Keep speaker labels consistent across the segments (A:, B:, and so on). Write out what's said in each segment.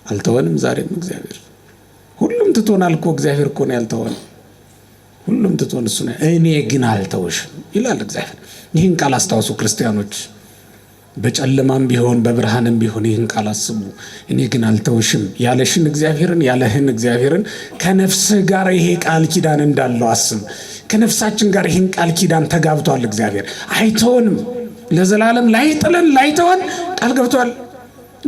A: አልተወንም። ዛሬም እግዚአብሔር ሁሉም ትቶናል እኮ እግዚአብሔር እኮ ነው ያልተወን። ሁሉም ትቶን እሱ ነው እኔ ግን አልተውሽም ይላል እግዚአብሔር። ይህን ቃል አስታውሱ ክርስቲያኖች። በጨለማም ቢሆን በብርሃንም ቢሆን ይህን ቃል አስቡ። እኔ ግን አልተውሽም ያለሽን እግዚአብሔርን ያለህን እግዚአብሔርን ከነፍስህ ጋር ይሄ ቃል ኪዳን እንዳለው አስብ። ከነፍሳችን ጋር ይህን ቃል ኪዳን ተጋብቷል። እግዚአብሔር አይተወንም። ለዘላለም ላይጥለን ላይተወን ቃል ገብቷል።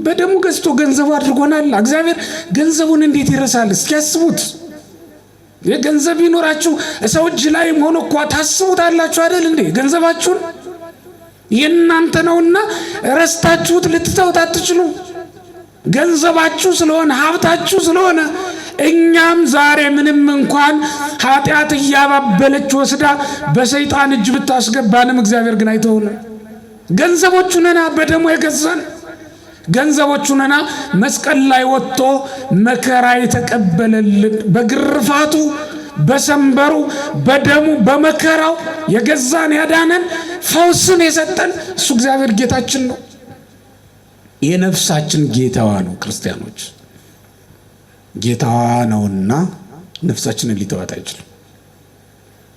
A: በደሙ ገዝቶ ገንዘቡ አድርጎናል። እግዚአብሔር ገንዘቡን እንዴት ይረሳል? እስኪ ያስቡት። የገንዘብ ይኖራችሁ ሰው እጅ ላይ ሆኖ እኮ ታስቡታላችሁ አይደል እንዴ? ገንዘባችሁን የእናንተ ነውና ረስታችሁት ልትተውት አትችሉ። ገንዘባችሁ ስለሆነ ሀብታችሁ ስለሆነ እኛም ዛሬ ምንም እንኳን ኃጢአት እያባበለች ወስዳ በሰይጣን እጅ ብታስገባንም እግዚአብሔር ግን አይተውንም። ገንዘቦቹ ነና በደሙ የገዛን ገንዘቦቹ ነና መስቀል ላይ ወጥቶ መከራ የተቀበለልን በግርፋቱ በሰንበሩ በደሙ በመከራው የገዛን ያዳነን ፈውስን የሰጠን እሱ እግዚአብሔር ጌታችን ነው። የነፍሳችን ጌታዋ ነው። ክርስቲያኖች ጌታዋ ነውና ነፍሳችንን ሊተዋት አይችልም።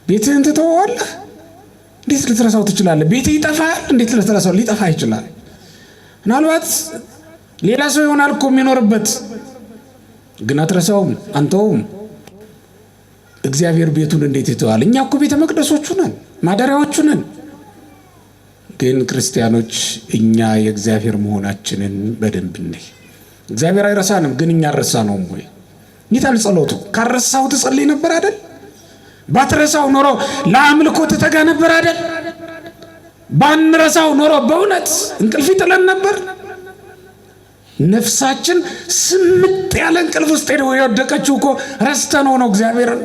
A: ቤትህን ትተዋለህ፣ እንዴት ልትረሳው ትችላለህ? ቤትህ ይጠፋል፣ እንዴት ልትረሳው? ሊጠፋ ይችላል። ምናልባት ሌላ ሰው ይሆናል እኮ የሚኖርበት፣ ግን አትረሳውም፣ አንተውም። እግዚአብሔር ቤቱን እንዴት ይተዋል? እኛ እኮ ቤተ መቅደሶቹ ነን፣ ማደሪያዎቹ ነን። ግን ክርስቲያኖች እኛ የእግዚአብሔር መሆናችንን በደንብ እንይ። እግዚአብሔር አይረሳንም፣ ግን እኛ ረሳነውም ወይ? ይታል ጸሎቱ ካረሳው ትጸልይ ነበር አይደል? ባትረሳው ኖሮ ለአምልኮ ትተጋ ነበር አይደል? ባንረሳው ኖሮ በእውነት እንቅልፍ ይጥለን ነበር። ነፍሳችን ስምጥ ያለ እንቅልፍ ውስጥ የወደቀችው እኮ ረስተነው ነው እግዚአብሔርን።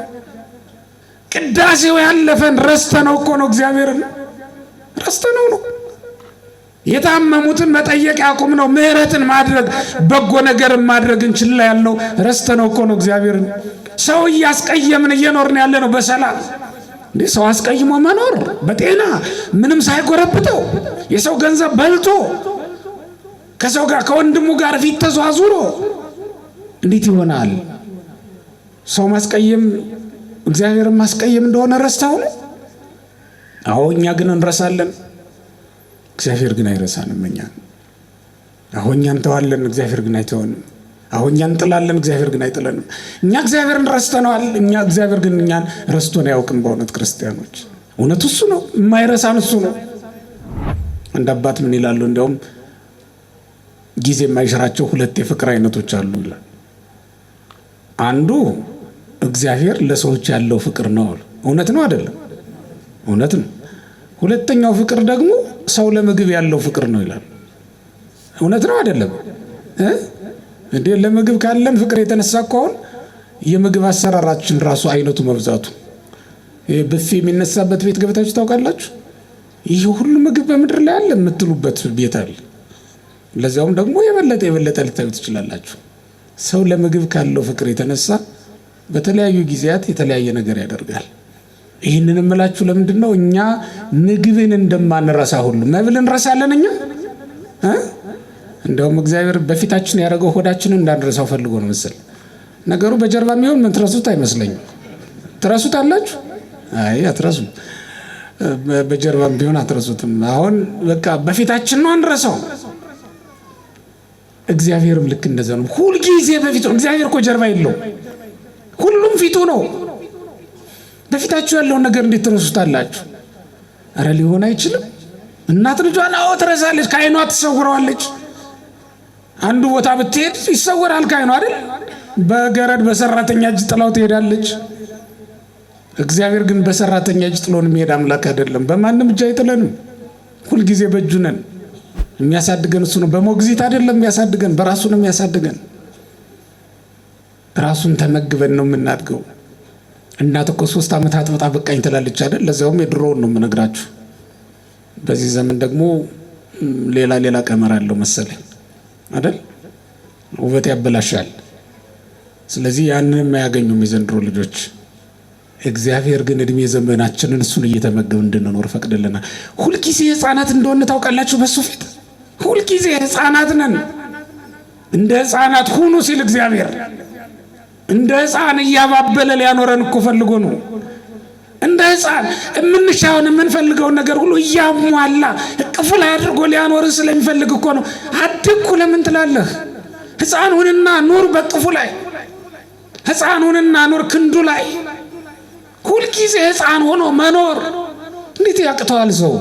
A: ቅዳሴው ያለፈን ረስተነው እኮ ነው እግዚአብሔርን፣ ረስተነው ነው። የታመሙትን መጠየቅ ያቁም ነው። ምህረትን ማድረግ በጎ ነገርን ማድረግ እንችላ ያለው ረስተነው እኮ ነው እግዚአብሔርን። ሰው እያስቀየምን እየኖርን ያለ ነው በሰላም እንዴ? ሰው አስቀይሞ መኖር በጤና ምንም ሳይጎረብተው የሰው ገንዘብ በልቶ ከሰው ጋር ከወንድሙ ጋር ፊት ተዟዙሮ እንዴት ይሆናል? ሰው ማስቀየም እግዚአብሔርን ማስቀየም እንደሆነ ረስተው ነው። አዎ እኛ ግን እንረሳለን፣ እግዚአብሔር ግን አይረሳንም። አሁን እኛ እንተዋለን፣ እግዚአብሔር ግን አይተወንም። አሁን እኛ እንጥላለን፣ እግዚአብሔር ግን አይጥለንም። እኛ እግዚአብሔርን ረስተነዋል፣ እግዚአብሔር ግን እኛን ረስቶን አያውቅም። በእውነት ክርስቲያኖች እውነቱ እሱ ነው፣ የማይረሳን እሱ ነው። አንድ አባት ምን ይላሉ? እንደውም ጊዜ የማይሽራቸው ሁለት የፍቅር አይነቶች አሉ ይላል። አንዱ እግዚአብሔር ለሰዎች ያለው ፍቅር ነው። እውነት ነው አይደለም? እውነት ነው። ሁለተኛው ፍቅር ደግሞ ሰው ለምግብ ያለው ፍቅር ነው ይላል። እውነት ነው አይደለም? እንዴ ለምግብ ካለን ፍቅር የተነሳ ከሆነ የምግብ አሰራራችን ራሱ አይነቱ መብዛቱ፣ ብፌ የሚነሳበት ቤት ገብታችሁ ታውቃላችሁ? ይህ ሁሉ ምግብ በምድር ላይ አለ የምትሉበት ቤት አለ። ለዛውም ደግሞ የበለጠ ልታዩ ትችላላችሁ። ሰው ለምግብ ካለው ፍቅር የተነሳ በተለያዩ ጊዜያት የተለያየ ነገር ያደርጋል። ይህንን እምላችሁ ለምንድን ነው? እኛ ምግብን እንደማንረሳ ሁሉ መብልን እንረሳለን። እኛ እንደውም እግዚአብሔር በፊታችን ያደረገው ሆዳችንን እንዳንረሳው ፈልጎ ነው መሰል። ነገሩ በጀርባ የሚሆን ምን ትረሱት አይመስለኝም። ትረሱት አላችሁ? አይ አትረሱም። በጀርባም ቢሆን አትረሱትም። አሁን በቃ በፊታችን ነው አንረሳው። እግዚአብሔርም ልክ እንደዛ ነው። ሁሉ ጊዜ በፊቱ ነው። እግዚአብሔር እኮ ጀርባ የለውም፣ ሁሉም ፊቱ ነው። በፊታችሁ ያለውን ነገር እንዴት ትረሱታላችሁ? አረ ሊሆን አይችልም። እናት ልጇን አዎ ትረሳለች፣ ከዓይኗ ትሰውረዋለች። አንዱ ቦታ ብትሄድ ይሰወራል ከዓይኗ አይደል? በገረድ በሰራተኛ እጅ ጥላው ትሄዳለች። እግዚአብሔር ግን በሰራተኛ እጅ ጥሎን የሚሄድ አምላክ አይደለም። በማንም እጅ አይጥለንም። ሁሉ ጊዜ በእጁ ነን። የሚያሳድገን እሱ ነው። በሞግዚት አይደለም የሚያሳድገን፣ በራሱ ነው የሚያሳድገን። ራሱን ተመግበን ነው የምናድገው። እናት እኮ 3 ዓመታት በጣም በቃኝ ትላለች አይደል? ለዛውም የድሮውን ነው የምነግራችሁ። በዚህ ዘመን ደግሞ ሌላ ቀመር አለው መሰለኝ አይደል? ውበት ያበላሻል። ስለዚህ ያንን የማያገኙም የዘንድሮ ልጆች። እግዚአብሔር ግን እድሜ ዘመናችንን እሱን እየተመገብ እንድንኖር ፈቅድልናል። ሁልጊዜ ህፃናት እንደሆነ ታውቃላችሁ። በሱ ፊት ሁልጊዜ ህፃናት ነን። እንደ ሕፃናት ሁኑ ሲል እግዚአብሔር እንደ ሕፃን እያባበለ ሊያኖረን እኮ ፈልጎ ነው። እንደ ሕፃን የምንሻውን የምንፈልገውን ነገር ሁሉ እያሟላ እቅፉ ላይ አድርጎ ሊያኖርን ስለሚፈልግ እኮ ነው። አድግኩ ለምን ትላለህ? ሕፃን ሁንና ኑር በቅፉ ላይ። ሕፃን ሁንና ኑር ክንዱ ላይ። ሁልጊዜ ሕፃን ሆኖ መኖር እንዴት ያቅተዋል ሰው?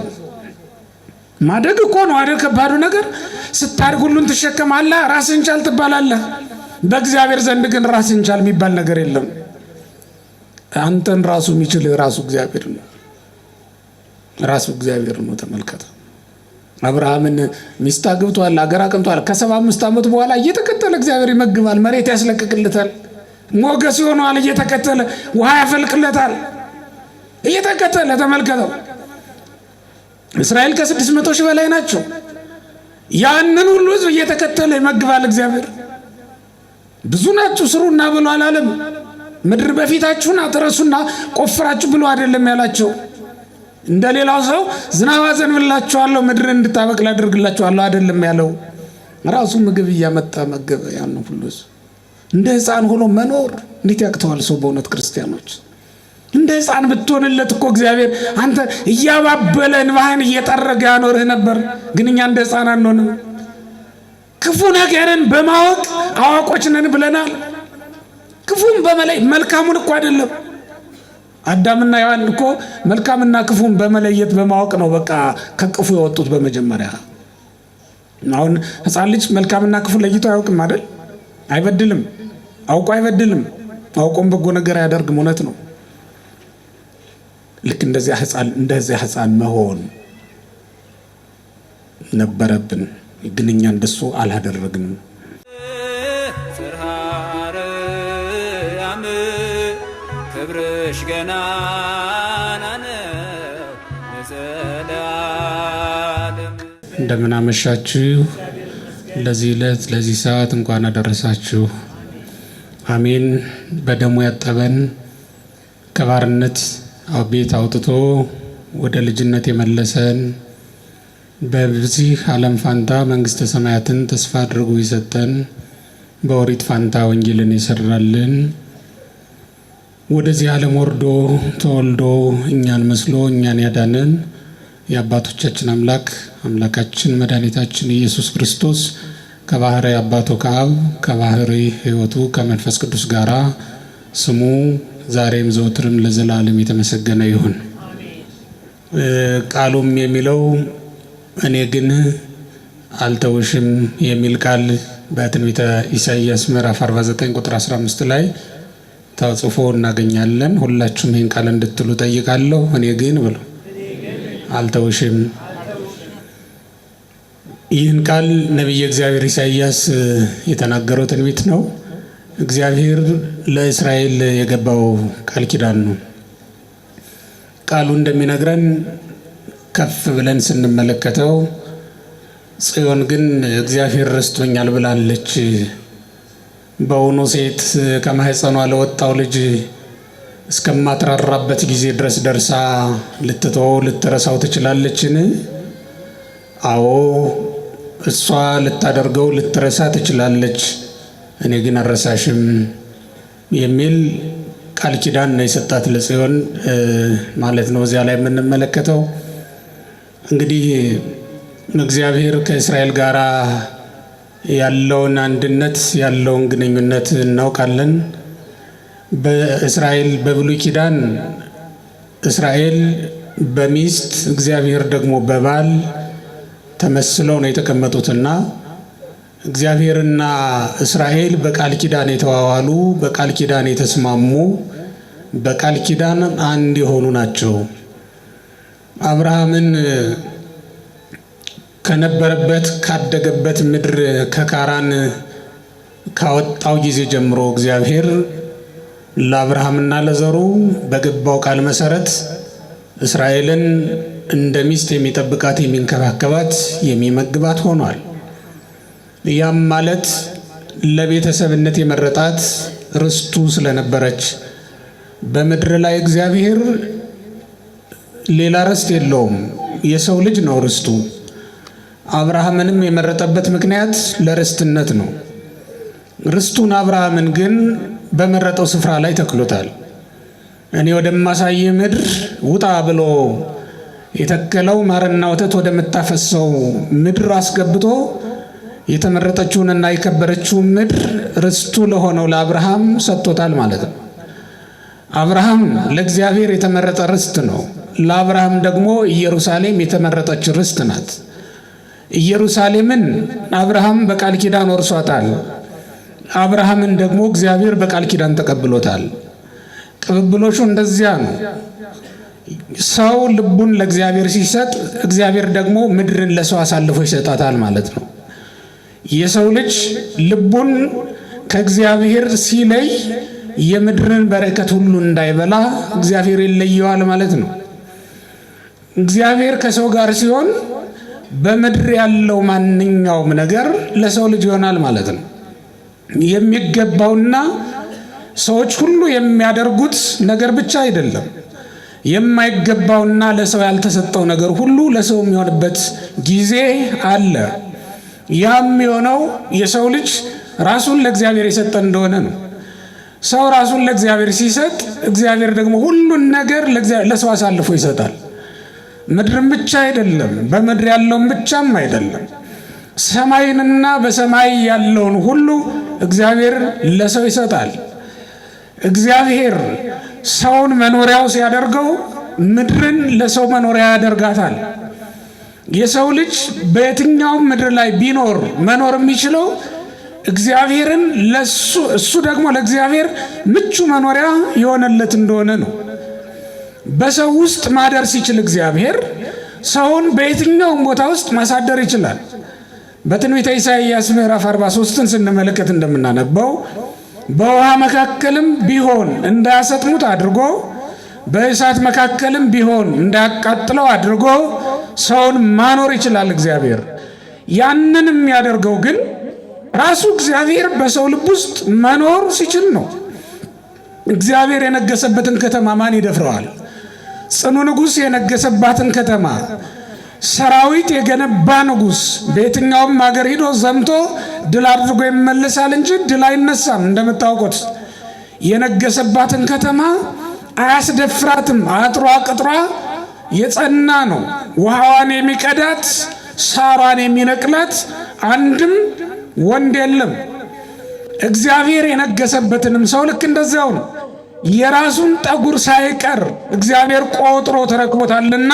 A: ማደግ እኮ ነው አይደል? ከባዱ ነገር ስታድግ ሁሉን ትሸከማለህ፣ ራስን ቻል ትባላለህ። በእግዚአብሔር ዘንድ ግን ራስን ቻል የሚባል ነገር የለም። አንተን ራሱ የሚችል ራሱ እግዚአብሔር ነው። ራሱ እግዚአብሔር ነው። ተመልከተ። አብርሃምን ሚስት አግብቷል፣ አገር አቅንቷል። ከ75 ዓመት በኋላ እየተከተለ እግዚአብሔር ይመግባል፣ መሬት ያስለቅቅለታል፣ ሞገስ ይሆነዋል። እየተከተለ ውሃ ያፈልቅለታል፣ እየተከተለ ተመልከተው። እስራኤል ከ600 ሺህ በላይ ናቸው። ያንን ሁሉ ሕዝብ እየተከተለ ይመግባል እግዚአብሔር። ብዙ ናችሁ ስሩና ብሎ አላለም። ምድር በፊታችሁን አትረሱና ቆፍራችሁ ብሎ አይደለም ያላቸው። እንደሌላው ሰው ዝናብ አዘንብላችኋለሁ ምድር እንድታበቅል አድርግላችኋለሁ አይደለም ያለው። ራሱ ምግብ እያመጣ መገበ። ያን ሁሉ እንደ ሕፃን ሆኖ መኖር እንዴት ያቅተዋል ሰው? በእውነት ክርስቲያኖች እንደ ሕፃን ብትሆንለት እኮ እግዚአብሔር አንተ እያባበለ እንባህን እየጠረገ ያኖርህ ነበር። ግን እኛ እንደ ሕፃን አንሆንም። ክፉ ነገርን በማወቅ አዋቆች ነን ብለናል። ክፉን በመለይ መልካሙን እኮ አይደለም። አዳምና ሔዋን እኮ መልካምና ክፉን በመለየት በማወቅ ነው በቃ ከቅፉ የወጡት በመጀመሪያ። አሁን ሕፃን ልጅ መልካምና ክፉ ለይቶ አያውቅም አይደል? አይበድልም፣ አውቆ አይበድልም፣ አውቆም በጎ ነገር አያደርግም። እውነት ነው። ልክ እንደዚያ ሕፃን መሆን ነበረብን። ግን እኛ እንደሱ አላደረግንም። ክብርሽ ገናና ነው ለዘላለም። እንደምን አመሻችሁ። ለዚህ ዕለት ለዚህ ሰዓት እንኳን አደረሳችሁ። አሜን። በደሙ ያጠበን ከባርነት ቤት አውጥቶ ወደ ልጅነት የመለሰን በዚህ ዓለም ፋንታ መንግሥተ ሰማያትን ተስፋ አድርጎ የሰጠን በኦሪት ፋንታ ወንጌልን የሰራልን ወደዚህ ዓለም ወርዶ ተወልዶ እኛን መስሎ እኛን ያዳነን የአባቶቻችን አምላካችን መድኃኒታችን ኢየሱስ ክርስቶስ ከባህሪ አባቱ ከአብ ከባህሪ ሕይወቱ ከመንፈስ ቅዱስ ጋራ ስሙ ዛሬም ዘወትርም ለዘላለም የተመሰገነ ይሁን። ቃሉም የሚለው እኔ ግን አልተውሽም የሚል ቃል በትንቢተ ኢሳይያስ ምዕራፍ 49 ቁጥር 15 ላይ ተጽፎ እናገኛለን። ሁላችሁም ይህን ቃል እንድትሉ ጠይቃለሁ። እኔ ግን ብሎ አልተውሽም። ይህን ቃል ነቢየ እግዚአብሔር ኢሳይያስ የተናገረው ትንቢት ነው። እግዚአብሔር ለእስራኤል የገባው ቃል ኪዳን ነው። ቃሉ እንደሚነግረን ከፍ ብለን ስንመለከተው ጽዮን ግን እግዚአብሔር ረስቶኛል ብላለች። በውኑ ሴት ከማህፀኗ ለወጣው ልጅ እስከማትራራበት ጊዜ ድረስ ደርሳ ልትተወው ልትረሳው ትችላለችን? አዎ እሷ ልታደርገው ልትረሳ ትችላለች፣ እኔ ግን አልረሳሽም የሚል ቃል ኪዳን ነው የሰጣት ለጽዮን ማለት ነው። እዚያ ላይ የምንመለከተው እንግዲህ እግዚአብሔር ከእስራኤል ጋር ያለውን አንድነት ያለውን ግንኙነት እናውቃለን። በእስራኤል በብሉይ ኪዳን እስራኤል በሚስት እግዚአብሔር ደግሞ በባል ተመስለው ነው የተቀመጡትና እግዚአብሔርና እስራኤል በቃል ኪዳን የተዋዋሉ፣ በቃል ኪዳን የተስማሙ፣ በቃል ኪዳን አንድ የሆኑ ናቸው። አብርሃምን ከነበረበት ካደገበት ምድር ከካራን ካወጣው ጊዜ ጀምሮ እግዚአብሔር ለአብርሃምና ለዘሩ በገባው ቃል መሰረት እስራኤልን እንደ ሚስት የሚጠብቃት የሚንከባከባት የሚመግባት ሆኗል። ያም ማለት ለቤተሰብነት የመረጣት ርስቱ ስለነበረች በምድር ላይ እግዚአብሔር ሌላ ርስት የለውም፣ የሰው ልጅ ነው ርስቱ። አብርሃምንም የመረጠበት ምክንያት ለርስትነት ነው። ርስቱን አብርሃምን ግን በመረጠው ስፍራ ላይ ተክሎታል። እኔ ወደማሳይ ምድር ውጣ ብሎ የተከለው ማርና ወተት ወደምታፈሰው ምድር አስገብቶ የተመረጠችውንና የከበረችውን ምድር ርስቱ ለሆነው ለአብርሃም ሰጥቶታል ማለት ነው። አብርሃም ለእግዚአብሔር የተመረጠ ርስት ነው። ለአብርሃም ደግሞ ኢየሩሳሌም የተመረጠች ርስት ናት። ኢየሩሳሌምን አብርሃም በቃል ኪዳን ወርሷታል። አብርሃምን ደግሞ እግዚአብሔር በቃል ኪዳን ተቀብሎታል። ቅብብሎሹ እንደዚያ ነው። ሰው ልቡን ለእግዚአብሔር ሲሰጥ እግዚአብሔር ደግሞ ምድርን ለሰው አሳልፎ ይሰጣታል ማለት ነው። የሰው ልጅ ልቡን ከእግዚአብሔር ሲለይ የምድርን በረከት ሁሉ እንዳይበላ እግዚአብሔር ይለየዋል ማለት ነው። እግዚአብሔር ከሰው ጋር ሲሆን በምድር ያለው ማንኛውም ነገር ለሰው ልጅ ይሆናል ማለት ነው። የሚገባውና ሰዎች ሁሉ የሚያደርጉት ነገር ብቻ አይደለም። የማይገባውና ለሰው ያልተሰጠው ነገር ሁሉ ለሰው የሚሆንበት ጊዜ አለ። ያም የሆነው የሰው ልጅ ራሱን ለእግዚአብሔር የሰጠ እንደሆነ ነው። ሰው ራሱን ለእግዚአብሔር ሲሰጥ እግዚአብሔር ደግሞ ሁሉን ነገር ለሰው አሳልፎ ይሰጣል። ምድርን ብቻ አይደለም፣ በምድር ያለውን ብቻም አይደለም፣ ሰማይንና በሰማይ ያለውን ሁሉ እግዚአብሔር ለሰው ይሰጣል። እግዚአብሔር ሰውን መኖሪያው ሲያደርገው ምድርን ለሰው መኖሪያ ያደርጋታል። የሰው ልጅ በየትኛውም ምድር ላይ ቢኖር መኖር የሚችለው እግዚአብሔርን እሱ ደግሞ ለእግዚአብሔር ምቹ መኖሪያ የሆነለት እንደሆነ ነው። በሰው ውስጥ ማደር ሲችል እግዚአብሔር ሰውን በየትኛውም ቦታ ውስጥ ማሳደር ይችላል። በትንቢተ ኢሳይያስ ምዕራፍ 43ን ስንመለከት እንደምናነበው በውሃ መካከልም ቢሆን እንዳያሰጥሙት አድርጎ በእሳት መካከልም ቢሆን እንዳያቃጥለው አድርጎ ሰውን ማኖር ይችላል እግዚአብሔር። ያንን የሚያደርገው ግን ራሱ እግዚአብሔር በሰው ልብ ውስጥ መኖር ሲችል ነው። እግዚአብሔር የነገሰበትን ከተማ ማን ይደፍረዋል? ጽኑ ንጉሥ የነገሰባትን ከተማ ሰራዊት የገነባ ንጉሥ በየትኛውም ሀገር ሂዶ ዘምቶ ድል አድርጎ ይመለሳል እንጂ ድል አይነሳም። እንደምታውቁት የነገሰባትን ከተማ አያስደፍራትም። አጥሯ ቅጥሯ የጸና ነው። ውሃዋን የሚቀዳት ሳሯን የሚነቅላት አንድም ወንድ የለም። እግዚአብሔር የነገሰበትንም ሰው ልክ እንደዚያው ነው። የራሱን ጠጉር ሳይቀር እግዚአብሔር ቆጥሮ ተረክቦታልና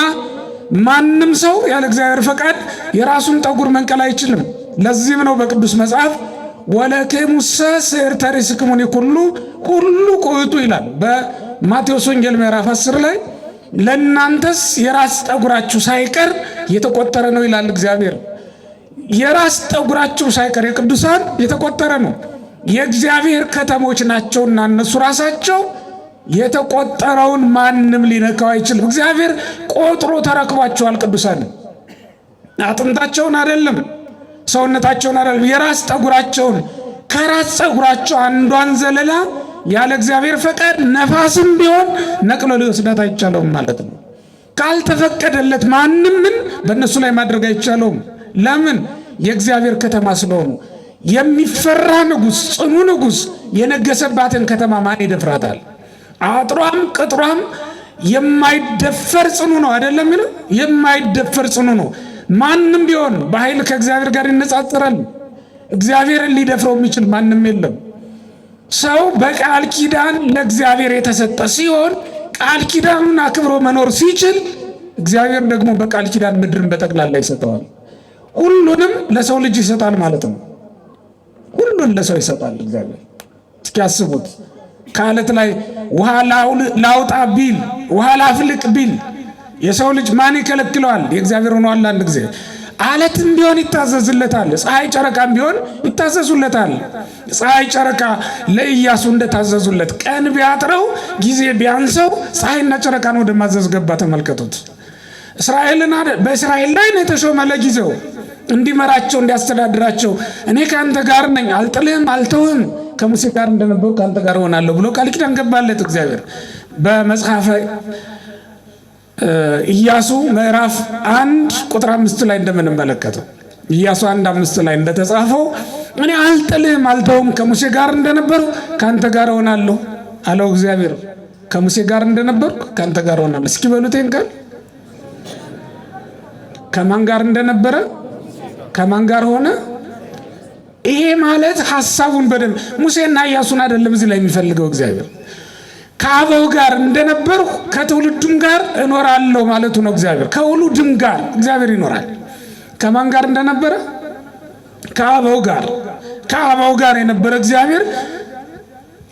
A: ማንም ሰው ያለ እግዚአብሔር ፈቃድ የራሱን ጠጉር መንቀል አይችልም። ለዚህም ነው በቅዱስ መጽሐፍ ወለክሙሰ ስዕርተ ርእስክሙኒ ሁሉ ቁዕቱ ይላል። በማቴዎስ ወንጌል ምዕራፍ 10 ላይ ለእናንተስ የራስ ጠጉራችሁ ሳይቀር የተቆጠረ ነው ይላል እግዚአብሔር። የራስ ጠጉራችሁ ሳይቀር የቅዱሳን የተቆጠረ ነው። የእግዚአብሔር ከተሞች ናቸውና እነሱ ራሳቸው የተቆጠረውን ማንም ሊነካው አይችልም። እግዚአብሔር ቆጥሮ ተረክቧቸዋል። ቅዱሳን አጥንታቸውን አይደለም፣ ሰውነታቸውን አይደለም፣ የራስ ጠጉራቸውን ከራስ ጠጉራቸው አንዷን ዘለላ ያለ እግዚአብሔር ፈቃድ ነፋስም ቢሆን ነቅሎ ሊወስዳት አይቻለውም ማለት ነው። ካልተፈቀደለት ማንም ምን በእነሱ ላይ ማድረግ አይቻለውም። ለምን? የእግዚአብሔር ከተማ ስለሆኑ። የሚፈራ ንጉሥ፣ ጽኑ ንጉሥ የነገሰባትን ከተማ ማን ይደፍራታል? አጥሯም ቅጥሯም የማይደፈር ጽኑ ነው አይደለም? የማይደፈር ጽኑ ነው። ማንም ቢሆን በኃይል ከእግዚአብሔር ጋር ይነጻጸራል። እግዚአብሔርን ሊደፍረው የሚችል ማንም የለም። ሰው በቃል ኪዳን ለእግዚአብሔር የተሰጠ ሲሆን ቃል ኪዳኑን አክብሮ መኖር ሲችል እግዚአብሔር ደግሞ በቃል ኪዳን ምድርን በጠቅላላ ይሰጠዋል። ሁሉንም ለሰው ልጅ ይሰጣል ማለት ነው። ሁሉን ለሰው ይሰጣል እግዚአብሔር። እስኪ አስቡት፣ ከአለት ላይ ውሃ ላውጣ ቢል ውሃ ላፍልቅ ቢል የሰው ልጅ ማን ይከለክለዋል? የእግዚአብሔር ሆኗል። አንድ ጊዜ አለትም ቢሆን ይታዘዝለታል፣ ፀሐይ ጨረቃም ቢሆን ይታዘዙለታል። ፀሐይ ጨረቃ ለኢያሱ እንደታዘዙለት ቀን ቢያጥረው ጊዜ ቢያንሰው ፀሐይና ጨረቃን ወደ ማዘዝ ገባ። ተመልከቱት። በእስራኤል ላይ ነው የተሾመ ለጊዜው እንዲመራቸው እንዲያስተዳድራቸው። እኔ ከአንተ ጋር ነኝ፣ አልጥልህም፣ አልተውህም፣ ከሙሴ ጋር እንደነበሩ ከአንተ ጋር ሆናለሁ ብሎ ቃል ኪዳን ገባለት እግዚአብሔር። በመጽሐፈ ኢያሱ ምዕራፍ 1 ቁጥር 5 ላይ እንደምንመለከተው ኢያሱ 1:5 ላይ እንደተጻፈው እኔ አልጥልህም አልተውም ከሙሴ ጋር እንደነበርኩ ካንተ ጋር ሆናለሁ አለው እግዚአብሔር። ከሙሴ ጋር እንደነበርኩ ካንተ ጋር ሆናለሁ። እስኪ በሉቴን ቃል ከማን ጋር እንደነበረ ከማን ጋር ሆነ? ይሄ ማለት ሐሳቡን በደንብ ሙሴና ኢያሱን አይደለም እዚህ ላይ የሚፈልገው እግዚአብሔር። ከአበው ጋር እንደነበርኩ ከትውልዱም ጋር እኖራለሁ ማለቱ ነው እግዚአብሔር። ከውሉድም ጋር እግዚአብሔር ይኖራል። ከማን ጋር እንደነበረ? ከአበው ጋር። ከአበው ጋር የነበረ እግዚአብሔር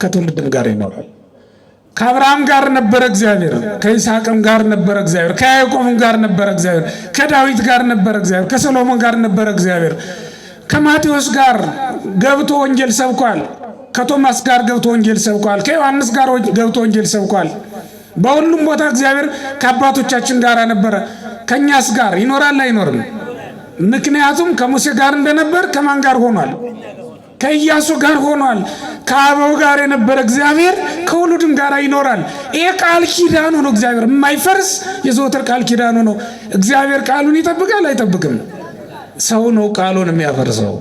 A: ከትውልድም ጋር ይኖራል። ከአብርሃም ጋር ነበረ እግዚአብሔር፣ ከይስሐቅም ጋር ነበረ እግዚአብሔር፣ ከያዕቆብም ጋር ነበረ እግዚአብሔር፣ ከዳዊት ጋር ነበረ እግዚአብሔር፣ ከሰሎሞን ጋር ነበረ እግዚአብሔር። ከማቴዎስ ጋር ገብቶ ወንጌል ሰብኳል። ከቶማስ ጋር ገብቶ ወንጌል ሰብኳል። ከዮሐንስ ጋር ገብቶ ወንጌል ሰብኳል። በሁሉም ቦታ እግዚአብሔር ከአባቶቻችን ጋር ነበረ። ከኛስ ጋር ይኖራል አይኖርም? ምክንያቱም ከሙሴ ጋር እንደነበር ከማን ጋር ሆኗል? ከኢያሱ ጋር ሆኗል። ከአበው ጋር የነበረ እግዚአብሔር ከውሉድም ጋር ይኖራል። ይሄ ቃል ኪዳኑ ነው። እግዚአብሔር የማይፈርስ የዘወትር ቃል ኪዳኑ ነው። እግዚአብሔር ቃሉን ይጠብቃል አይጠብቅም? ሰው ነው ቃሉን የሚያፈርሰው።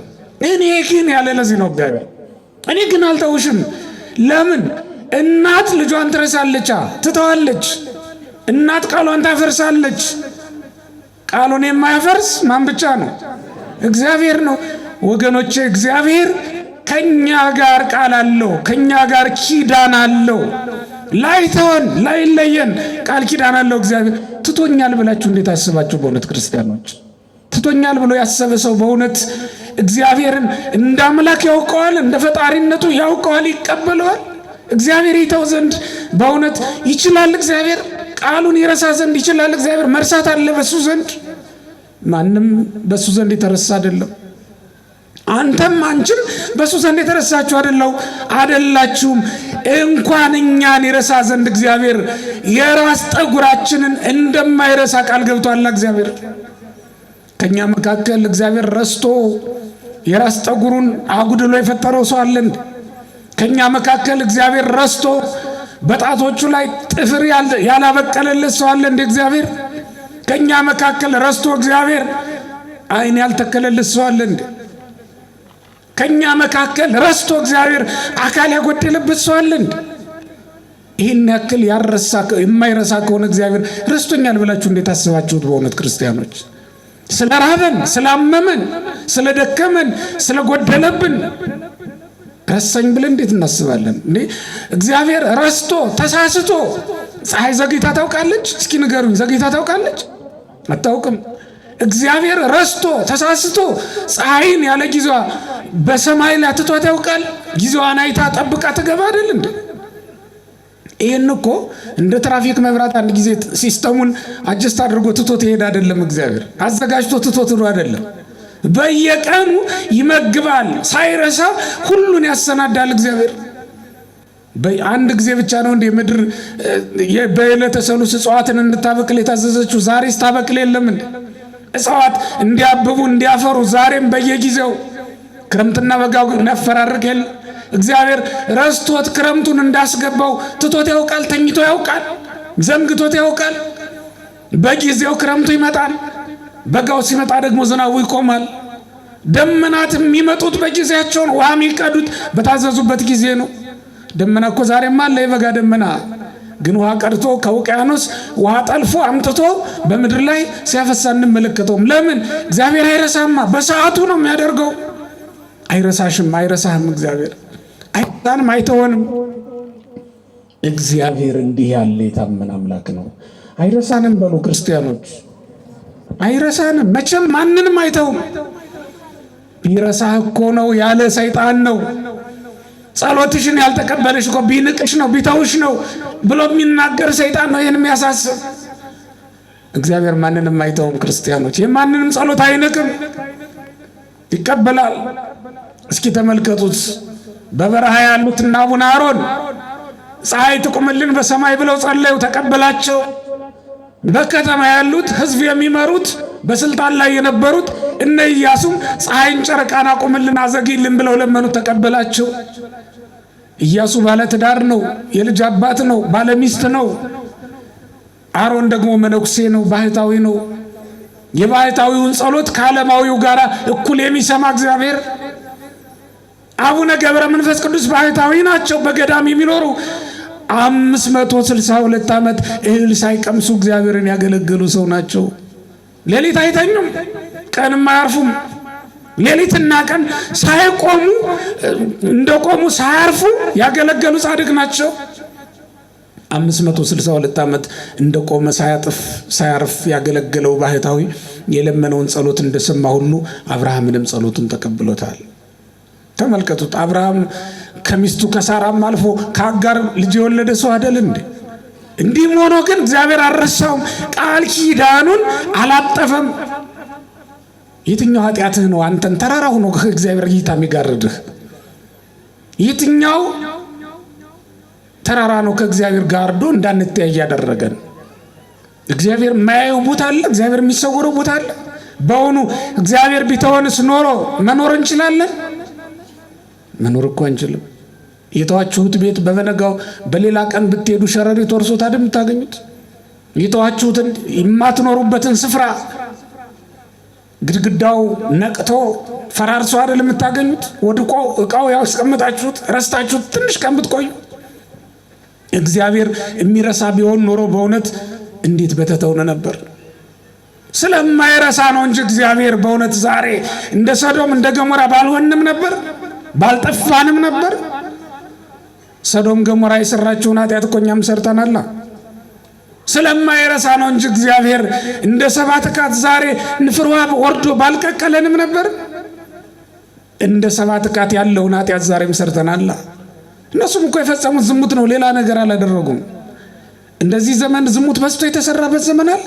A: እኔ ግን ያለ ለዚህ ነው እግዚአብሔር እኔ ግን አልተውሽም። ለምን? እናት ልጇን ትረሳለች፣ ትተዋለች። እናት ቃሏን ታፈርሳለች። ቃሉን የማያፈርስ ማን ብቻ ነው? እግዚአብሔር ነው። ወገኖቼ እግዚአብሔር ከኛ ጋር ቃል አለው፣ ከኛ ጋር ኪዳን አለው። ላይተወን ላይለየን ቃል ኪዳን አለው እግዚአብሔር። ትቶኛል ብላችሁ እንዴት አስባችሁ? በእውነት ክርስቲያኖች ትቶኛል ብሎ ያሰበ ሰው በእውነት እግዚአብሔርን እንደ አምላክ ያውቀዋል፣ እንደ ፈጣሪነቱ ያውቀዋል፣ ይቀበለዋል። እግዚአብሔር ይተው ዘንድ በእውነት ይችላል? እግዚአብሔር ቃሉን ይረሳ ዘንድ ይችላል? እግዚአብሔር መርሳት አለ በሱ ዘንድ? ማንም በሱ ዘንድ የተረሳ አይደለም። አንተም አንቺም በሱ ዘንድ የተረሳችሁ አይደላችሁም። እንኳን እኛን ይረሳ ዘንድ እግዚአብሔር የራስ ጠጉራችንን እንደማይረሳ ቃል ገብቷል እግዚአብሔር። ከኛ መካከል እግዚአብሔር ረስቶ የራስ ጠጉሩን አጉድሎ የፈጠረው ሰው አለ? ከኛ መካከል እግዚአብሔር ረስቶ በጣቶቹ ላይ ጥፍር ያላበቀለለት ሰው አለ? እግዚአብሔር ከኛ መካከል ረስቶ እግዚአብሔር ዓይን ያልተከለለት ሰው አለ? ከኛ መካከል ረስቶ እግዚአብሔር አካል ያጎደለበት ሰው አለ? ይህን ያክል የማይረሳ ከሆነ እግዚአብሔር ረስቶኛል ብላችሁ እንዴት አስባችሁት? በእውነት ክርስቲያኖች ስለራበን፣ ስላመመን፣ ስለደከመን፣ ስለጎደለብን ረሳኝ ብለን እንዴት እናስባለን? እግዚአብሔር ረስቶ ተሳስቶ ፀሐይ ዘግይታ ታውቃለች? እስኪ ንገሩኝ፣ ዘግይታ ታውቃለች? አታውቅም። እግዚአብሔር ረስቶ ተሳስቶ ፀሐይን ያለ ጊዜዋ በሰማይ ላይ ትቷት ያውቃል? ጊዜዋን አይታ ጠብቃ ትገባ አይደል እንዴ? ይሄን እኮ እንደ ትራፊክ መብራት አንድ ጊዜ ሲስተሙን አጀስት አድርጎ ትቶት ይሄድ አይደለም። እግዚአብሔር አዘጋጅቶ ትቶት ነው አይደለም። በየቀኑ ይመግባል፣ ሳይረሳ ሁሉን ያሰናዳል እግዚአብሔር። በአንድ ጊዜ ብቻ ነው እንደ ምድር በዕለተ ሰሉስ እጽዋትን እንድታበቅል የታዘዘችው? ዛሬ ስታበቅል የለም እንዴ? እጽዋት እንዲያብቡ እንዲያፈሩ ዛሬም በየጊዜው ክረምትና በጋው ያፈራርቅ የለ? እግዚአብሔር ረስቶት ክረምቱን እንዳስገባው ትቶት ያውቃል? ተኝቶ ያውቃል? ዘንግቶት ያውቃል? በጊዜው ክረምቱ ይመጣል፣ በጋው ሲመጣ ደግሞ ዝናቡ ይቆማል። ደመናት የሚመጡት በጊዜያቸው ነው። ውሃ የሚቀዱት በታዘዙበት ጊዜ ነው። ደመና እኮ ዛሬም አለ፣ የበጋ ደመና ግን ውሃ ቀድቶ ከውቅያኖስ ውሃ ጠልፎ አምጥቶ በምድር ላይ ሲያፈሳ እንመለከተውም። ለምን? እግዚአብሔር አይረሳማ፣ በሰዓቱ ነው የሚያደርገው። አይረሳሽም፣ አይረሳህም። እግዚአብሔር አይረሳንም፣ አይተወንም። እግዚአብሔር እንዲህ ያለ የታመነ አምላክ ነው። አይረሳንም በሉ ክርስቲያኖች፣ አይረሳንም። መቼም ማንንም አይተውም። ቢረሳህ እኮ ነው ያለ ሰይጣን ነው። ጸሎትሽን ያልተቀበለሽ እኮ ቢንቅሽ ነው ቢተውሽ ነው ብሎ የሚናገር ሰይጣን ነው ይህን የሚያሳስብ። እግዚአብሔር ማንንም አይተውም ክርስቲያኖች። የማንንም ጸሎት አይንቅም፣ ይቀበላል። እስኪ ተመልከቱት። በበረሃ ያሉትና አቡነ አሮን ፀሐይ ትቁምልን በሰማይ ብለው ጸለዩ፣ ተቀበላቸው። በከተማ ያሉት ሕዝብ የሚመሩት በስልጣን ላይ የነበሩት እነ ኢያሱም ፀሐይን ጨረቃን አቁምልን አዘግይልን ብለው ለመኑት፣ ተቀበላቸው። ኢያሱ ባለ ትዳር ነው፣ የልጅ አባት ነው፣ ባለ ሚስት ነው። አሮን ደግሞ መነኩሴ ነው፣ ባህታዊ ነው። የባሕታዊውን ጸሎት ከዓለማዊው ጋር እኩል የሚሰማ እግዚአብሔር። አቡነ ገብረ መንፈስ ቅዱስ ባሕታዊ ናቸው። በገዳም የሚኖሩ 562 ዓመት እህል ሳይቀምሱ እግዚአብሔርን ያገለገሉ ሰው ናቸው። ሌሊት አይተኙም፣ ቀንም አያርፉም። ሌሊትና ቀን ሳይቆሙ እንደቆሙ ሳያርፉ ያገለገሉ ጻድቅ ናቸው። 562 ዓመት እንደቆመ ሳያርፍ ያገለገለው ባሕታዊ የለመነውን ጸሎት እንደሰማ ሁሉ አብርሃምንም ጸሎቱን ተቀብሎታል። ተመልከቱት። አብርሃም ከሚስቱ ከሳራም አልፎ ከአጋር ልጅ የወለደ ሰው አይደል እንዴ? እንዲህም ሆኖ ግን እግዚአብሔር አልረሳውም፣ ቃል ኪዳኑን አላጠፈም። የትኛው ኃጢአትህ ነው አንተን ተራራ ሆኖ ከእግዚአብሔር እይታ የሚጋርድህ? የትኛው ተራራ ነው ከእግዚአብሔር ጋርዶ እንዳንተያይ ያደረገን? እግዚአብሔር የማያየው ቦታ አለ? እግዚአብሔር የሚሰወረው ቦታ አለ? በእውኑ እግዚአብሔር ቢተወንስ ኖሮ መኖር እንችላለን? መኖር እኮ አንችልም። የተዋችሁት ቤት በበነጋው በሌላ ቀን ብትሄዱ ሸረሪት ወርሶት አይደል የምታገኙት? የተዋችሁትን የማትኖሩበትን ስፍራ ግድግዳው ነቅቶ ፈራርሶ አይደል የምታገኙት? ወድቆ እቃው ያስቀምጣችሁት ረስታችሁት ትንሽ ቀን ብትቆዩ። እግዚአብሔር የሚረሳ ቢሆን ኖሮ በእውነት እንዴት በተተውነ ነበር። ስለማይረሳ ነው እንጂ እግዚአብሔር በእውነት ዛሬ እንደ ሰዶም እንደ ገሞራ ባልሆንም ነበር፣ ባልጠፋንም ነበር። ሰዶም ገሞራ የሰራችውን ኃጢአት እኮ እኛም ሰርተናል። ስለማይረሳ ነው እንጂ እግዚአብሔር እንደ ሰባት ካት ዛሬ ንፍርዋ ወርዶ ባልቀቀለንም ነበር። እንደ ሰባት ካት ያለውን ኃጢአት ዛሬም ሰርተናል። እነሱም እኮ የፈጸሙት ዝሙት ነው፣ ሌላ ነገር አላደረጉም። እንደዚህ ዘመን ዝሙት በዝቶ የተሰራበት ዘመን አለ።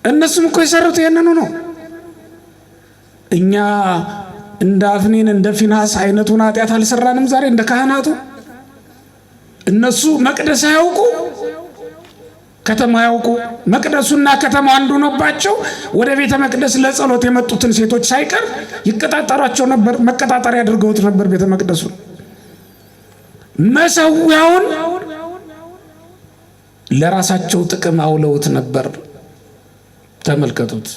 A: እነሱም እኮ የሰሩት ይሄንኑ ነው። እኛ እንደ አፍኒን እንደ ፊናስ አይነቱን ኃጢአት አልሰራንም ዛሬ እንደ ካህናቱ። እነሱ መቅደስ አያውቁ፣ ከተማ ያውቁ። መቅደሱና ከተማ አንዱ ሆኖባቸው ወደ ቤተ መቅደስ ለጸሎት የመጡትን ሴቶች ሳይቀር ይቀጣጠሯቸው ነበር። መቀጣጠሪያ አድርገውት ነበር ቤተ መቅደሱን። መሰዊያውን ለራሳቸው ጥቅም አውለውት ነበር። ተመልከቱት።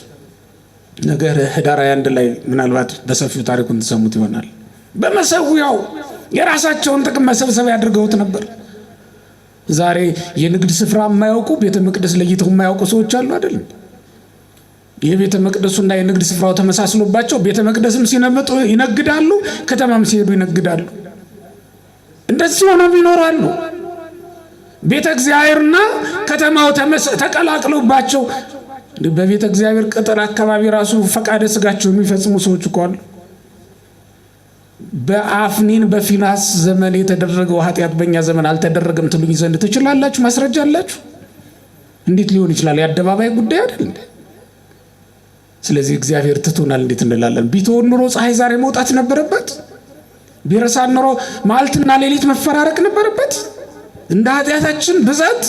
A: ነገር ህዳር 21 ላይ ምናልባት በሰፊው ታሪኩን ተሰሙት ይሆናል። በመሰዊያው የራሳቸውን ጥቅም መሰብሰቢያ አድርገውት ነበር። ዛሬ የንግድ ስፍራ የማያውቁ ቤተ መቅደስ ለይተው የማያውቁ ሰዎች አሉ አይደል? የቤተ መቅደሱና የንግድ ስፍራው ተመሳስሎባቸው ቤተ መቅደስም ሲነምጡ ይነግዳሉ፣ ከተማም ሲሄዱ ይነግዳሉ። እንደዚህ ሆነው ይኖራሉ። ቤተ እግዚአብሔርና ከተማው ተቀላቅለውባቸው በቤተ እግዚአብሔር ቅጥር አካባቢ ራሱ ፈቃደ ስጋቸው የሚፈጽሙ ሰዎች እኮ አሉ። በአፍኒን በፊናስ ዘመን የተደረገው ኃጢአት በእኛ ዘመን አልተደረገም ትሉኝ ዘንድ ትችላላችሁ? ማስረጃ አላችሁ? እንዴት ሊሆን ይችላል? የአደባባይ ጉዳይ አይደል? ስለዚህ እግዚአብሔር ትቶናል እንዴት እንላለን? ቢተወን ኑሮ ፀሐይ ዛሬ መውጣት ነበረበት። ቢረሳን ኑሮ መዓልትና ሌሊት መፈራረቅ ነበረበት እንደ ኃጢአታችን ብዛት።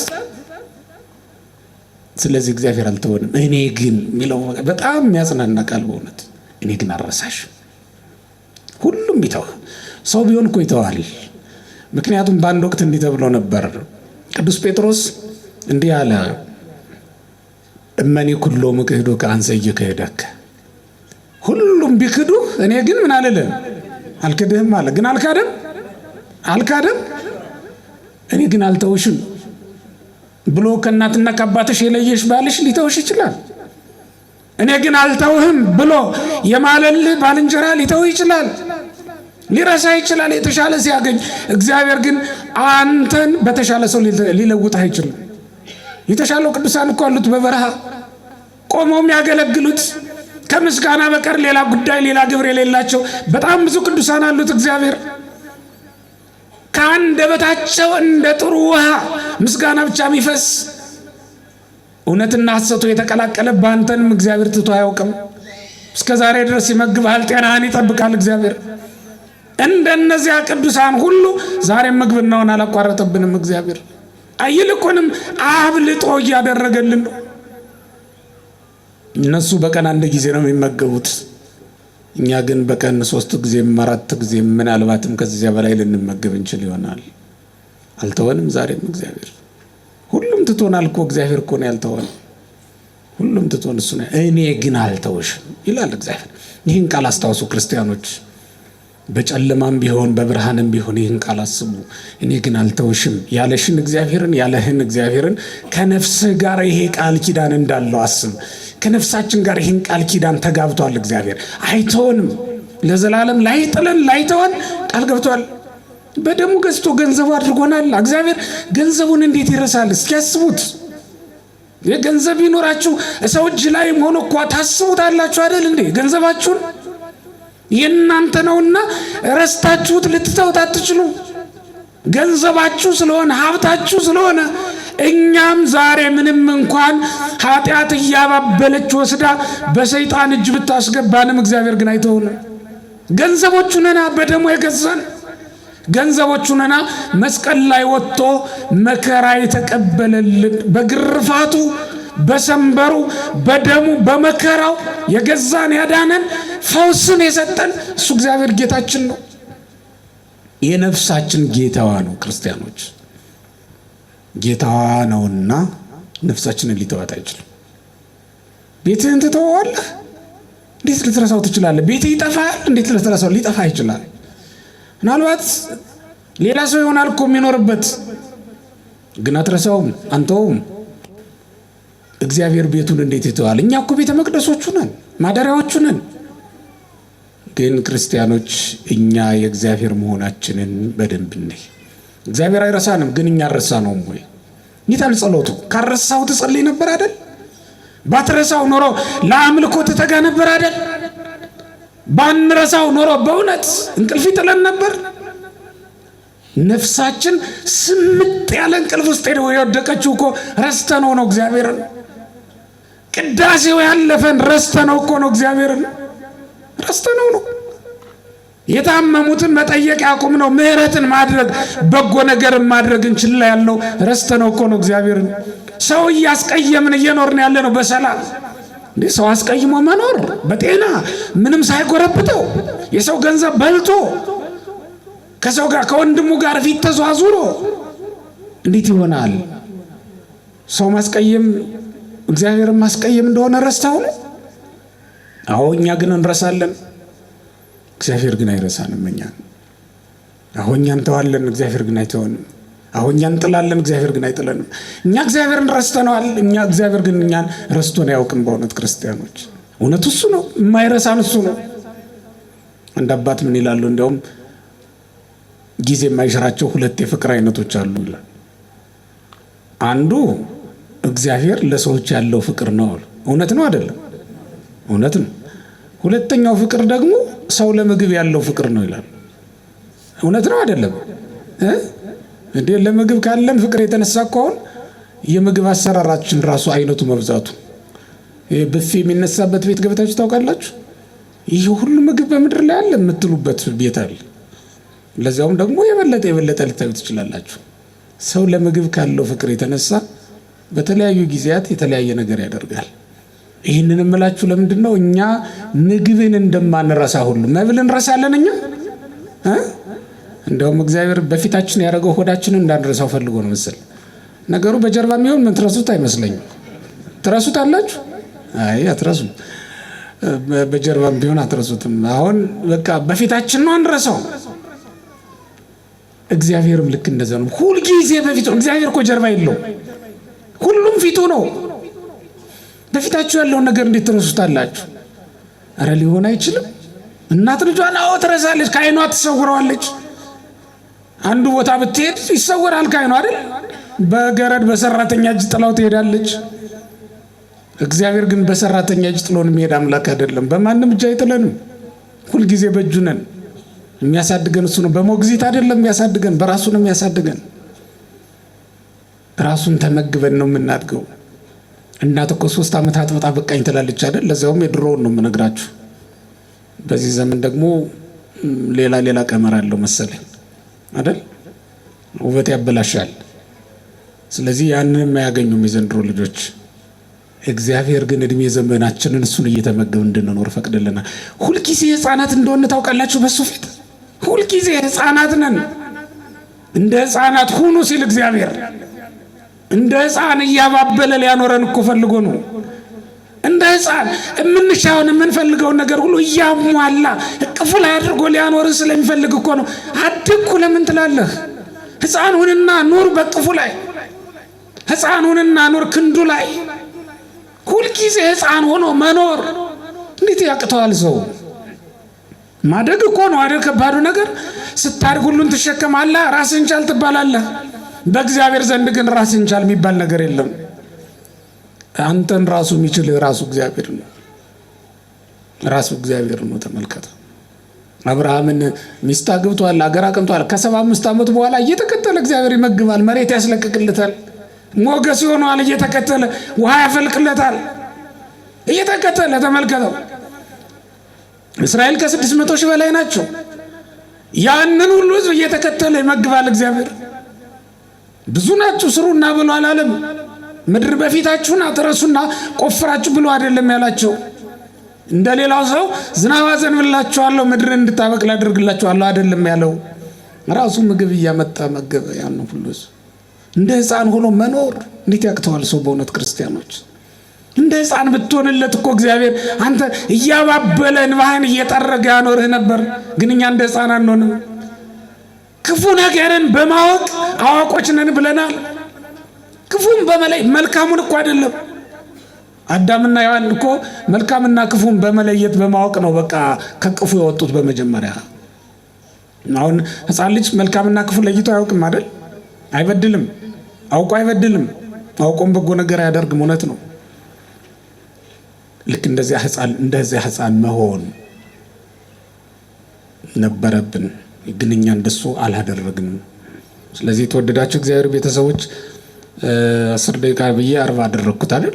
A: ስለዚህ እግዚአብሔር አልተወንም። እኔ ግን የሚለው በጣም የሚያጽናና ቃል በእውነት እኔ ግን አልረሳሽም። ሁሉም ይተዋል። ሰው ቢሆን እኮ ይተዋል። ምክንያቱም በአንድ ወቅት እንዲህ ተብሎ ነበር። ቅዱስ ጴጥሮስ እንዲህ አለ፣ እመኒ ኩሎሙ ክህዱከ አንሰ ኢክህደከ። ሁሉም ቢክዱህ እኔ ግን ምን አልልም አልክድህም አለ። ግን አልካደም። እኔ ግን አልተውሽም ብሎ ከእናትና ከአባትሽ የለየሽ ባልሽ ሊተውሽ ይችላል። እኔ ግን አልተውህም ብሎ የማለልህ ባልንጀራ ሊተው ይችላል፣ ሊረሳ ይችላል የተሻለ ሲያገኝ። እግዚአብሔር ግን አንተን በተሻለ ሰው ሊለውጥ አይችልም። የተሻለው ቅዱሳን እኮ አሉት በበረሃ ቆመው የሚያገለግሉት ከምስጋና በቀር ሌላ ጉዳይ ሌላ ግብር የሌላቸው በጣም ብዙ ቅዱሳን አሉት እግዚአብሔር። ከአንደበታቸው እንደ ጥሩ ውሃ ምስጋና ብቻ የሚፈስ እውነትና ሐሰቱ የተቀላቀለ ባንተንም እግዚአብሔር ትቶ አያውቅም። እስከ ዛሬ ድረስ ይመግብሃል፣ ጤናህን ይጠብቃል እግዚአብሔር። እንደነዚያ ቅዱሳን ሁሉ ዛሬም ምግብናውን አላቋረጠብንም እግዚአብሔር። ይልቁንም አብልጦ እያደረገልን ነው። እነሱ በቀን አንድ ጊዜ ነው የሚመገቡት፣ እኛ ግን በቀን 3 ጊዜም 4 ጊዜም ምናልባትም ከዚያ በላይ ልንመገብ እንችል ይሆናል። አልተወንም ዛሬም እግዚአብሔር። ሁሉም ትቶናል እኮ እግዚአብሔር እኮ ነው ያልተወን። ሁሉም ትቶን እሱ ነው። እኔ ግን አልተውሽም ይላል እግዚአብሔር። ይህን ቃል አስታውሱ ክርስቲያኖች። በጨለማም ቢሆን በብርሃንም ቢሆን ይህን ቃል አስቡ። እኔ ግን አልተውሽም ያለሽን እግዚአብሔርን ያለህን እግዚአብሔርን ከነፍስህ ጋር ይሄ ቃል ኪዳን እንዳለው አስብ። ከነፍሳችን ጋር ይህን ቃል ኪዳን ተጋብቷል። እግዚአብሔር አይተውንም፣ ለዘላለም ላይጥለን ላይተወን ቃል ገብቷል። በደሙ ገዝቶ ገንዘቡ አድርጎናል። እግዚአብሔር ገንዘቡን እንዴት ይረሳል? እስኪያስቡት። የገንዘብ ይኖራችሁ ሰው እጅ ላይ ሆኖ እኮ ታስቡታላችሁ አይደል እንዴ? ገንዘባችሁን የእናንተ ነውና ረስታችሁት ልትተውት አትችሉ። ገንዘባችሁ ስለሆነ ሀብታችሁ ስለሆነ እኛም ዛሬ ምንም እንኳን ኃጢአት እያባበለች ወስዳ በሰይጣን እጅ ብታስገባንም እግዚአብሔር ግን አይተውንም። ገንዘቦቹ ነና በደሙ የገዛን ገንዘቦቹ ነና መስቀል ላይ ወጥቶ መከራ የተቀበለልን በግርፋቱ በሰንበሩ በደሙ በመከራው የገዛን ያዳነን ፈውስን የሰጠን እሱ እግዚአብሔር ጌታችን ነው። የነፍሳችን ጌታዋ ነው። ክርስቲያኖች ጌታዋ ነውና ነፍሳችንን ሊተዋት አይችልም። ቤትህን ትተዋለህ፣ እንዴት ልትረሳው ትችላለህ? ቤትህ ይጠፋል፣ እንዴት ልትረሳው? ሊጠፋ ይችላል። ምናልባት ሌላ ሰው ይሆናል እኮ የሚኖርበት፣ ግን አትረሳውም፣ አንተውም። እግዚአብሔር ቤቱን እንዴት ይተዋል? እኛ እኮ ቤተ መቅደሶቹ ነን፣ ማደሪያዎቹ ነን። ግን ክርስቲያኖች እኛ የእግዚአብሔር መሆናችንን በደንብ እንይ። እግዚአብሔር አይረሳንም፣ ግን እኛ ረሳነውም ወይ? ይታል ጸሎቱ። ካረሳው ትጸልይ ነበር አይደል? ባትረሳው ኖሮ ለአምልኮ ትተጋ ነበር አይደል? ባንረሳው ኖሮ በእውነት እንቅልፍ ይጥለን ነበር። ነፍሳችን ስምጥ ያለ እንቅልፍ ውስጥ የወደቀችው እኮ ረስተነው ነው እግዚአብሔርን። ቅዳሴው ያለፈን ረስተነው እኮ ነው እግዚአብሔርን፣ ረስተነው ነው። የታመሙትን መጠየቅ ያቁም ነው። ምህረትን ማድረግ በጎ ነገርን ማድረግ እንችላ ያለው ረስተነው እኮ ነው እግዚአብሔርን። ሰው እያስቀየምን እየኖርን ያለ ነው በሰላም እንዴ? ሰው አስቀይሞ መኖር በጤና ምንም ሳይጎረብተው የሰው ገንዘብ በልቶ ከሰው ጋር ከወንድሙ ጋር ፊት ተዟዙሮ እንዴት ይሆናል? ሰው ማስቀየም እግዚአብሔርን ማስቀየም እንደሆነ ረስተው ነው። አዎ እኛ ግን እንረሳለን፣ እግዚአብሔር ግን አይረሳንም። አዎ እኛ እንተዋለን፣ እግዚአብሔር ግን አይተወንም። አዎ እኛ እንጥላለን፣ እግዚአብሔር ግን አይጥለንም። እኛ እግዚአብሔርን ረስተነዋል፣ እግዚአብሔር ግን እኛን ረስቶን አያውቅም። በእውነት ክርስቲያኖች እውነቱ እሱ ነው፣ የማይረሳን እሱ ነው። አንድ አባት ምን ይላሉ? እንዲያውም ጊዜ የማይሽራቸው ሁለት የፍቅር አይነቶች አሉ ይላል። አንዱ እግዚአብሔር ለሰዎች ያለው ፍቅር ነው። እውነት ነው አይደለም? እውነት ነው። ሁለተኛው ፍቅር ደግሞ ሰው ለምግብ ያለው ፍቅር ነው ይላል። እውነት ነው አይደለም? እንዴ ለምግብ ካለን ፍቅር የተነሳ እኮ አሁን የምግብ አሰራራችን ራሱ አይነቱ መብዛቱ፣ ብፌ የሚነሳበት ቤት ገብታችሁ ታውቃላችሁ? ይህ ሁሉ ምግብ በምድር ላይ አለ የምትሉበት ቤት አለ። ለዚያውም ደግሞ የበለጠ ልታዩ ትችላላችሁ። ሰው ለምግብ ካለው ፍቅር የተነሳ በተለያዩ ጊዜያት የተለያየ ነገር ያደርጋል። ይህንን እምላችሁ ለምንድን ነው? እኛ ምግብን እንደማንረሳ ሁሉ መብል እንረሳለን። እኛ እንደውም እግዚአብሔር በፊታችን ያደረገው ሆዳችንን እንዳንረሳው ፈልጎ ነው መሰል። ነገሩ በጀርባ የሚሆን ምን ትረሱት አይመስለኝም። ትረሱት አላችሁ? አይ አትረሱም። በጀርባም ቢሆን አትረሱትም። አሁን በቃ በፊታችን ነው አንረሳው። እግዚአብሔርም ልክ እንደዛ ነው። ሁሉ ጊዜ በፊቱ። እግዚአብሔር እኮ ጀርባ የለው፣ ሁሉም ፊቱ ነው። በፊታችሁ ያለውን ነገር እንዴት ትረሱታላችሁ? አረ ሊሆን አይችልም። እናት ልጇን አዎ ትረሳለች፣ ከዓይኗ ትሰውረዋለች። አንዱ ቦታ ብትሄድ ይሰወራል ከዓይኗ አይደል? በገረድ በሰራተኛ እጅ ጥላው ትሄዳለች። እግዚአብሔር ግን በሰራተኛ እጅ ጥሎን የሚሄድ አምላክ አይደለም። በማንም እጅ አይጥለንም። ሁልጊዜ በእጁ ነን። የሚያሳድገን እሱ ነው። በሞግዚት አይደለም የሚያሳድገን፣ በራሱ ነው የሚያሳድገን። ራሱን ተመግበን ነው የምናድገው። እናት እኮ 3 ዓመት አጥብጣ በቃኝ ትላለች አይደል? ለዛውም የድሮውን ነው የምነግራችሁ። በዚህ ዘመን ደግሞ ሌላ ቀመር አለው መሰለኝ አይደል? ውበት ያበላሻል። ስለዚህ ያንን የማያገኙም የዘንድሮ ልጆች። እግዚአብሔር ግን እድሜ ዘመናችንን እሱን እየተመገብ እንድንኖር ፈቅድልናል። ሁልጊዜ ሕፃናት እንደሆነ ታውቃላችሁ። በሱ ፊት ሁልጊዜ ሕፃናት ነን። እንደ ሕፃናት ሁኑ ሲል እግዚአብሔር እንደ ሕፃን እያባበለ ሊያኖረን እኮ ፈልጎ ነው። እንደ ሕፃን የምንሻውን የምንፈልገውን ነገር ሁሉ እያሟላ እቅፉ ላይ አድርጎ ሊያኖር ስለሚፈልግ እኮ ነው። አድኩ ለምን ትላለህ? ሕፃን ሁንና ኑር በቅፉ ላይ። ሕፃን ሁንና ኑር ክንዱ ላይ። ሁልጊዜ ሕፃን ሆኖ መኖር እንዴት ያቅተዋል ሰው? ማደግ እኮ ነው አይደል? ከባዱ ነገር ስታድግ ሁሉን ትሸከማለህ፣ ራስህን ቻል ትባላለህ። በእግዚአብሔር ዘንድ ግን ራስህን ቻል የሚባል ነገር የለም። አንተን ራሱ የሚችል ራሱ እግዚአብሔር ነው። ራሱ እግዚአብሔር ነው። ተመልከተ። አብርሃምን ሚስት አግብቷል፣ አገር አቅንቷል። ከ75 ዓመት በኋላ እየተከተለ እግዚአብሔር ይመግባል፣ መሬት ያስለቅቅለታል፣ ሞገስ ይሆነዋል። እየተከተለ ውሃ ያፈልቅለታል፣ እየተከተለ ተመልከተው። እስራኤል ከ600 ሺህ በላይ ናቸው። ያንን ሁሉ ሕዝብ እየተከተለ ይመግባል እግዚአብሔር። ብዙ ናችሁ ስሩና ብሎ አላለም። ምድር በፊታችሁና ትረሱና ቆፍራችሁ ብሎ አይደለም ያላቸው። እንደሌላው ሰው ዝናብ አዘንብላችኋለሁ ምድርን እንድታበቅል አድርግላችኋለሁ አይደለም ያለው። ራሱ ምግብ እያመጣ መገበ። ያን ሁሉ እንደ ሕፃን ሆኖ መኖር እንዴት ያቅተዋል ሰው? በእውነት ክርስቲያኖች እንደ ሕፃን ብትሆንለት እኮ እግዚአብሔር አንተ እያባበለ እንባህን እየጠረገ ያኖርህ ነበር። ግን እኛ እንደ ሕፃን አንሆንም። ክፉ ነገርን በማወቅ አዋቆች ነን ብለናል። ክፉን በመለይ መልካሙን እኮ አይደለም። አዳምና ሔዋን እኮ መልካምና ክፉን በመለየት በማወቅ ነው በቃ ከቅፉ የወጡት በመጀመሪያ። አሁን ሕፃን ልጅ መልካምና ክፉ ለይቶ አያውቅም አይደል? አይበድልም፣ አውቆ አይበድልም፣ አውቆም በጎ ነገር አያደርግም። እውነት ነው። ልክ እንደዚያ ሕፃን መሆን ነበረብን፣ ግን እኛ እንደሱ አላደረግንም። ስለዚህ የተወደዳችሁ እግዚአብሔር ቤተሰቦች 10 ደቂቃ ብዬ 40 አደረግኩት አይደል?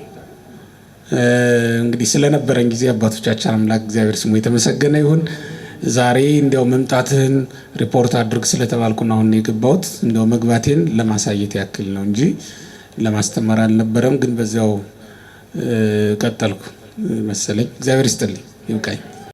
A: እንግዲህ ስለነበረን ጊዜ አባቶቻችን አምላክ እግዚአብሔር ስሙ የተመሰገነ ይሁን። ዛሬ እንዲያው መምጣትህን ሪፖርት አድርግ ስለተባልኩ ነው አሁን የገባሁት። እንዲያው መግባቴን ለማሳየት ያክል ነው እንጂ ለማስተማር አልነበረም። ግን በዚያው ቀጠልኩ መሰለኝ። እግዚአብሔር ይስጥልኝ። ይብቃኝ።